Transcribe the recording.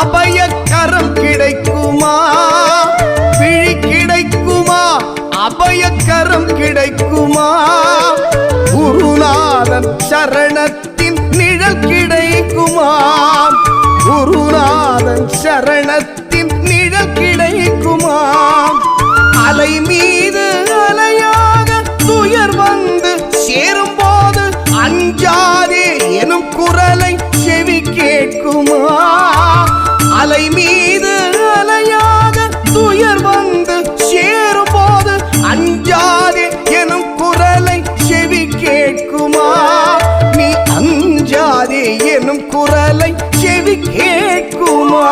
அபயக்கரம் கிடைக்குமா? விழி கிடைக்குமா? அபயக்கரம் கிடைக்குமா? குருநாதன் சரணத்தின் நிழல் கிடைக்குமா? குருநாதன் சரணத்தின் நிழல் கிடைக்குமா? அலை மீது அலையாக துயர் வந்து சேரும் போது அஞ்சாதே எனும் குரலை செவி கேட்குமா? அலை மீது அலையாக துயர் வந்து சேரும் போது அஞ்சாதே எனும் குரலை செவி கேட்குமா? நீ அஞ்சாதே எனும் குரலை செவி கேட்குமா?